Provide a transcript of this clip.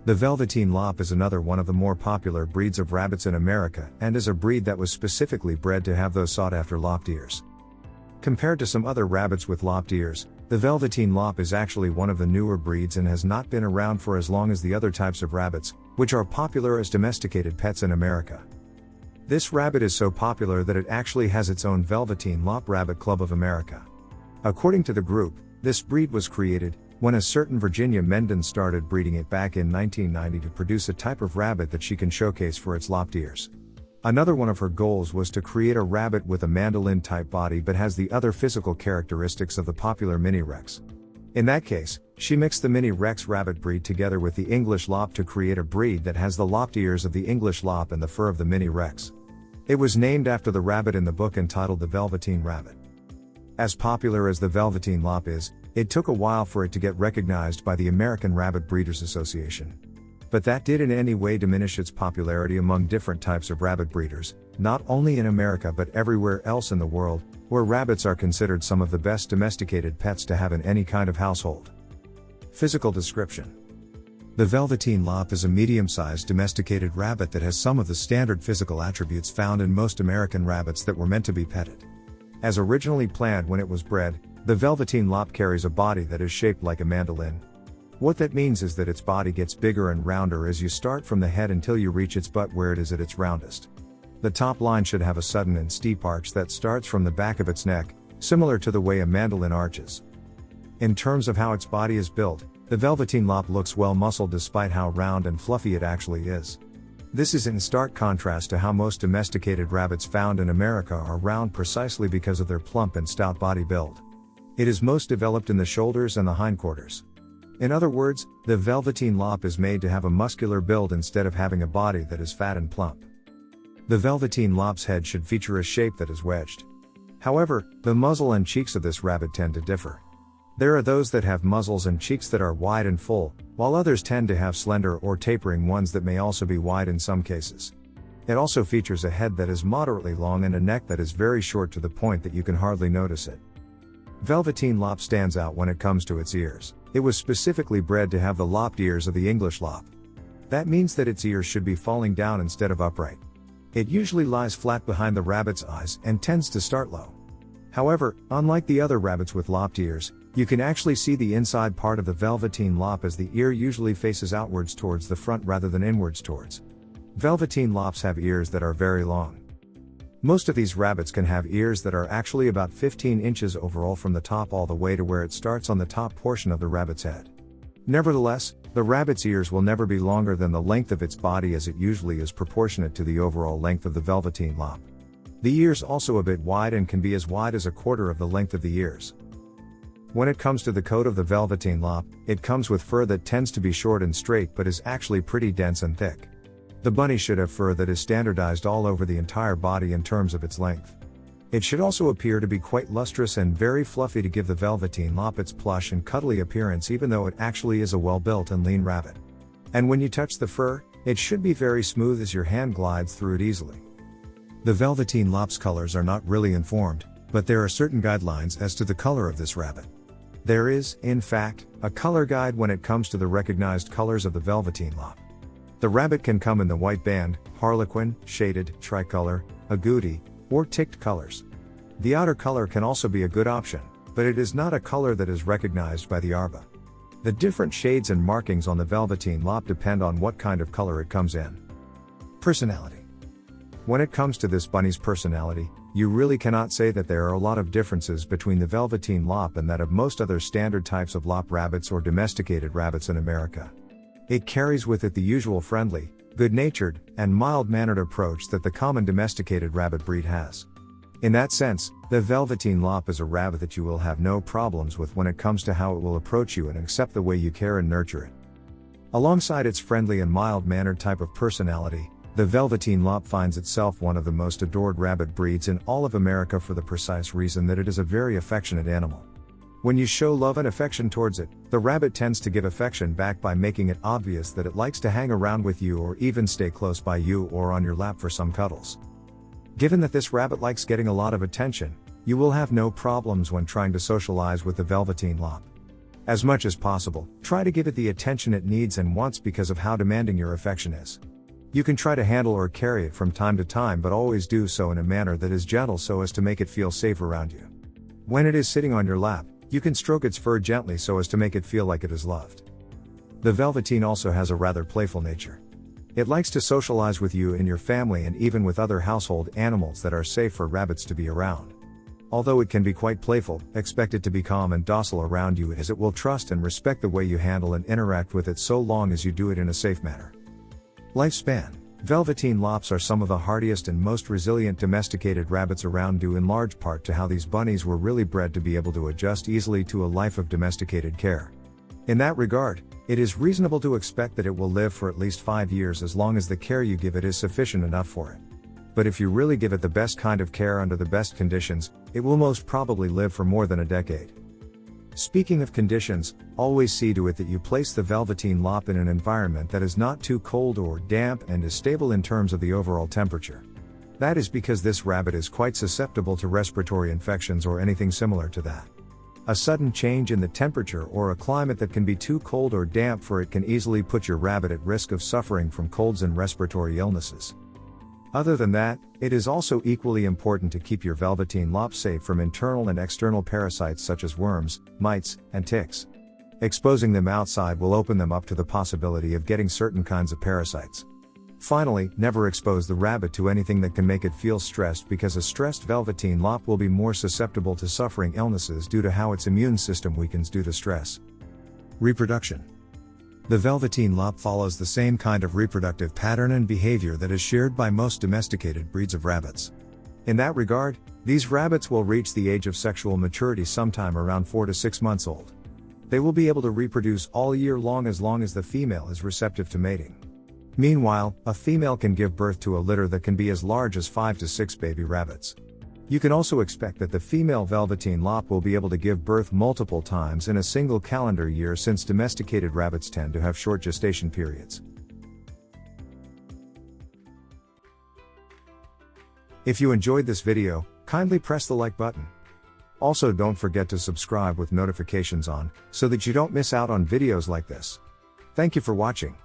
The Velveteen Lop is another one of the more popular breeds of rabbits in America and is a breed that was specifically bred to have those sought-after lopped ears. Compared to some other rabbits with lopped ears, the Velveteen Lop is actually one of the newer breeds and has not been around for as long as the other types of rabbits, which are popular as domesticated pets in America. This rabbit is so popular that it actually has its own Velveteen Lop Rabbit Club of America. According to the group, this breed was created when a certain Virginia Menden started breeding it back in 1990 to produce a type of rabbit that she can showcase for its lopped ears. Another one of her goals was to create a rabbit with a mandolin-type body but has the other physical characteristics of the popular Mini Rex. In that case, she mixed the Mini Rex rabbit breed together with the English Lop to create a breed that has the lopped ears of the English Lop and the fur of the Mini Rex. It was named after the rabbit in the book entitled The Velveteen Rabbit. As popular as the Velveteen Lop is, it took a while for it to get recognized by the American Rabbit Breeders Association. But that didn't in any way diminish its popularity among different types of rabbit breeders, not only in America but everywhere else in the world, where rabbits are considered some of the best domesticated pets to have in any kind of household. Physical description. The Velveteen Lop is a medium-sized domesticated rabbit that has some of the standard physical attributes found in most American rabbits that were meant to be petted. As originally planned when it was bred, the Velveteen Lop carries a body that is shaped like a mandolin. What that means is that its body gets bigger and rounder as you start from the head until you reach its butt where it is at its roundest. The top line should have a sudden and steep arch that starts from the back of its neck, similar to the way a mandolin arches. In terms of how its body is built, the Velveteen Lop looks well muscled despite how round and fluffy it actually is. This is in stark contrast to how most domesticated rabbits found in America are round precisely because of their plump and stout body build. It is most developed in the shoulders and the hindquarters. In other words, the Velveteen Lop is made to have a muscular build instead of having a body that is fat and plump. The Velveteen Lop's head should feature a shape that is wedged. However, the muzzle and cheeks of this rabbit tend to differ. There are those that have muzzles and cheeks that are wide and full, while others tend to have slender or tapering ones that may also be wide in some cases. It also features a head that is moderately long and a neck that is very short to the point that you can hardly notice it. Velveteen Lop stands out when it comes to its ears. It was specifically bred to have the lopped ears of the English Lop. That means that its ears should be falling down instead of upright. It usually lies flat behind the rabbit's eyes and tends to start low. However, unlike the other rabbits with lopped ears, you can actually see the inside part of the Velveteen Lop as the ear usually faces outwards towards the front rather than inwards towards. Velveteen Lops have ears that are very long. Most of these rabbits can have ears that are actually about 15 inches overall from the top all the way to where it starts on the top portion of the rabbit's head. Nevertheless, the rabbit's ears will never be longer than the length of its body, as it usually is proportionate to the overall length of the Velveteen Lop. The ears also a bit wide and can be as wide as a quarter of the length of the ears. When it comes to the coat of the Velveteen Lop, it comes with fur that tends to be short and straight but is actually pretty dense and thick. The bunny should have fur that is standardized all over the entire body in terms of its length. It should also appear to be quite lustrous and very fluffy to give the Velveteen Lop its plush and cuddly appearance, even though it actually is a well-built and lean rabbit. And when you touch the fur, it should be very smooth as your hand glides through it easily. The Velveteen Lop's colors are not really informed, but there are certain guidelines as to the color of this rabbit. There is, in fact, a color guide when it comes to the recognized colors of the Velveteen Lop. The rabbit can come in the white band, harlequin, shaded, tricolor, agouti, or ticked colors. The outer color can also be a good option, but it is not a color that is recognized by the ARBA. The different shades and markings on the Velveteen Lop depend on what kind of color it comes in. Personality. When it comes to this bunny's personality, you really cannot say that there are a lot of differences between the Velveteen Lop and that of most other standard types of lop rabbits or domesticated rabbits in America. It carries with it the usual friendly, good-natured, and mild-mannered approach that the common domesticated rabbit breed has. In that sense, the Velveteen Lop is a rabbit that you will have no problems with when it comes to how it will approach you and accept the way you care and nurture it. Alongside its friendly and mild-mannered type of personality, the Velveteen Lop finds itself one of the most adored rabbit breeds in all of America for the precise reason that it is a very affectionate animal. When you show love and affection towards it, the rabbit tends to give affection back by making it obvious that it likes to hang around with you or even stay close by you or on your lap for some cuddles. Given that this rabbit likes getting a lot of attention, you will have no problems when trying to socialize with the Velveteen Lop. As much as possible, try to give it the attention it needs and wants because of how demanding your affection is. You can try to handle or carry it from time to time, but always do so in a manner that is gentle so as to make it feel safe around you. When it is sitting on your lap, you can stroke its fur gently so as to make it feel like it is loved. The Velveteen also has a rather playful nature. It likes to socialize with you and your family and even with other household animals that are safe for rabbits to be around. Although it can be quite playful, expect it to be calm and docile around you, as it will trust and respect the way you handle and interact with it so long as you do it in a safe manner. Lifespan. Velveteen Lops are some of the hardiest and most resilient domesticated rabbits around, due in large part to how these bunnies were really bred to be able to adjust easily to a life of domesticated care. In that regard, it is reasonable to expect that it will live for at least 5 years as long as the care you give it is sufficient enough for it. But if you really give it the best kind of care under the best conditions, it will most probably live for more than a decade. Speaking of conditions, always see to it that you place the Velveteen Lop in an environment that is not too cold or damp and is stable in terms of the overall temperature. That is because this rabbit is quite susceptible to respiratory infections or anything similar to that. A sudden change in the temperature or a climate that can be too cold or damp for it can easily put your rabbit at risk of suffering from colds and respiratory illnesses. Other than that, it is also equally important to keep your Velveteen Lop safe from internal and external parasites such as worms, mites, and ticks. Exposing them outside will open them up to the possibility of getting certain kinds of parasites. Finally, never expose the rabbit to anything that can make it feel stressed, because a stressed Velveteen Lop will be more susceptible to suffering illnesses due to how its immune system weakens due to stress. Reproduction. The Velveteen Lop follows the same kind of reproductive pattern and behavior that is shared by most domesticated breeds of rabbits. In that regard, these rabbits will reach the age of sexual maturity sometime around 4 to 6 months old. They will be able to reproduce all year long as the female is receptive to mating. Meanwhile, a female can give birth to a litter that can be as large as 5 to 6 baby rabbits. You can also expect that the female Velveteen Lop will be able to give birth multiple times in a single calendar year, since domesticated rabbits tend to have short gestation periods. If you enjoyed this video, kindly press the like button. Also, don't forget to subscribe with notifications on, so that you don't miss out on videos like this. Thank you for watching.